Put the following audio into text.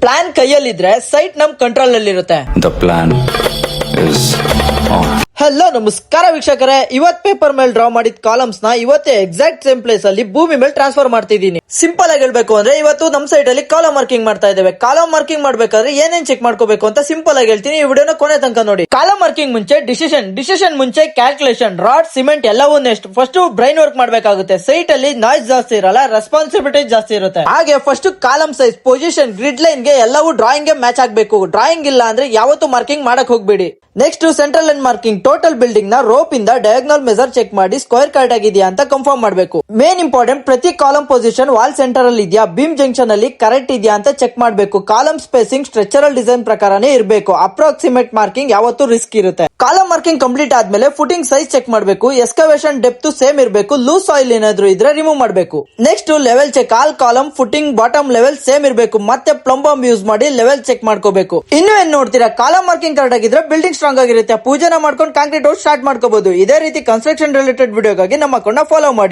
Plan ಕೈಯಲ್ಲಿದ್ರೆ site ನಮ್ control ಅಲ್ಲಿ ಇರುತ್ತೆ. The plan is on. Hello ನಮಸ್ಕಾರ ವೀಕ್ಷಕರೇ, ಇವತ್ ಪೇಪರ್ ಮೇಲೆ ಡ್ರಾ ಮಾಡಿದ ಕಾಲಮ್ಸ್ ನ ಇವತ್ತೇ ಎಕ್ಸಾಕ್ಟ್ ಸೇಮ್ ಪ್ಲೇಸ್ ಅಲ್ಲಿ ಭೂಮಿ ಮೇಲೆ ಟ್ರಾನ್ಸ್ಫರ್ ಮಾಡ್ತಿದ್ದೀನಿ. ಸಿಂಪಲ್ ಆಗಿ ಹೇಳ್ಬೇಕು ಅಂದ್ರೆ ಇವತ್ತು ನಮ್ ಸೈಟ್ ಅಲ್ಲಿ ಕಾಲಮ್ ಮಾರ್ಕಿಂಗ್ ಮಾಡ್ತಾ ಇದ್ದೇವೆ. ಕಾಲಮ್ ಮಾರ್ಕಿಂಗ್ ಮಾಡ್ಬೇಕಾದ್ರೆ ಏನೇನ್ ಚೆಕ್ ಮಾಡ್ಕೋಬೇಕು ಅಂತ ಸಿಂಪಲ್ ಆಗಿ ಹೇಳ್ತೀನಿ, ಈ ವಿಡಿಯೋನ ಕೊನೆ ತನಕ ನೋಡಿ. ಕಾಲಮ್ ಮಾರ್ಕಿಂಗ್ ಮುಂಚೆ ಡಿಸಿಷನ್ ಮುಂಚೆ ಕ್ಯಾಲ್ಕುಲೇಷನ್, ರಾಡ್ ಸಿಮೆಂಟ್ ಎಲ್ಲವೂ ನೆಕ್ಸ್ಟ್. ಫಸ್ಟ್ ಬ್ರೈನ್ ವರ್ಕ್ ಮಾಡ್ಬೇಕಾಗುತ್ತೆ. ಸೈಟ್ ಅಲ್ಲಿ ನಾಯ್ಸ್ ಜಾಸ್ತಿ ಇರಲ್ಲ, ರೆಸ್ಪಾನ್ಸಿಬಿಲಿಟಿ ಜಾಸ್ತಿ ಇರುತ್ತೆ. ಹಾಗೆ first column size, position, grid line ಗೆ ಎಲ್ಲವೂ ಡ್ರಾಯಿಂಗ್ ಗೆ ಮ್ಯಾಚ್ ಆಗ್ಬೇಕು. ಡ್ರಾಯಿಂಗ್ ಇಲ್ಲ ಅಂದ್ರೆ ಯಾವತ್ತೂ ಮಾರ್ಕಿಂಗ್ ಮಾಡಕ್ ಹೋಗ್ಬೇಡಿ. Next central line marking, total building ನ ರೋಪ್ ಇಂದ ಡಯಾಗ್ನಲ್ ಮೆಜರ್ ಚೆಕ್ ಮಾಡಿ ಸ್ಕ್ವೇರ್ ಕರೆಕ್ಟ್ ಆಗಿದೆಯಾ ಅಂತ ಕನ್ಫರ್ಮ್ ಮಾಡಬೇಕು. ಮೇನ್ ಇಂಪಾರ್ಟೆಂಟ್, ಪ್ರತಿ ಕಾಲಮ್ ಪೊಸಿಷನ್ ವಾಲ್ ಸೆಂಟರ್ ಅಲ್ಲಿ ಇದೆಯಾ, ಬೀಮ್ ಜಂಕ್ಷನ್ ಅಲ್ಲಿ ಕರೆಕ್ಟ್ ಇದೆಯಾ ಅಂತ ಚೆಕ್ ಮಾಡಬೇಕು. ಕಾಲಮ್ ಸ್ಪೇಸಿಂಗ್ ಸ್ಟ್ರಕ್ಚರಲ್ ಡಿಸೈನ್ ಪ್ರಕಾರನೇ ಇರಬೇಕು. ಅಪ್ರಾಕ್ಸಿಮೇಟ್ ಮಾರ್ಕಿಂಗ್ ಯಾವತ್ತೂ ರಿಸ್ಕ್ ಇರುತ್ತೆ. ಕಾಲಮ್ ಮಾರ್ಕಿಂಗ್ ಕಂಪ್ಲೀಟ್ ಆದ್ಮೇಲೆ ಫುಟಿಂಗ್ ಸೈಜ್ ಚೆಕ್ ಮಾಡಬೇಕು. ಎಕ್ಸ್ಕವೇಷನ್ ಡೆಪ್ತ್ ಸೇಮ್ ಇರಬೇಕು. ಲೂಸ್ ಸಾಯಿಲ್ ಏನಾದ್ರು ಇದ್ರೆ ರಿಮೂವ್ ಮಾಡಬೇಕು. Next level check, all column footing bottom level same ಇರಬೇಕು. ಮತ್ತೆ ಪ್ಲಂಬಮ್ ಯೂಸ್ ಮಾಡಿ ಲೆವೆಲ್ ಚೆಕ್ ಮಾಡ್ಕೋಬೇಕು. ಇನ್ನು ಏನ್ ನೋಡ್ತೀರಾ, ಕಾಲಮ್ ಮಾರ್ಕಿಂಗ್ ಕರೆಕ್ಟ್ ಆಗಿದ್ರೆ ಬಿಲ್ಡಿಂಗ್ ಸ್ಟ್ರಾಂಗ್ ಆಗಿರುತ್ತೆ. ಪೂಜೆನ ಮಾಡ್ಕೊಂಡು ಕಾಂಕ್ರೀಟ್ ಸ್ಟಾರ್ಟ್ ಮಾಡ್ಕೋಬಹುದು. ಇದೇ ರೀತಿ ಕನ್ಸ್ಟ್ರಕ್ಷನ್ ರಿಲೇಟೆಡ್ ವಿಡಿಯೋಗಾಗಿ ನಮ್ಮ ಅಕೌಂಟ್ ನ ಫಾಲೋ ಮಾಡಿ.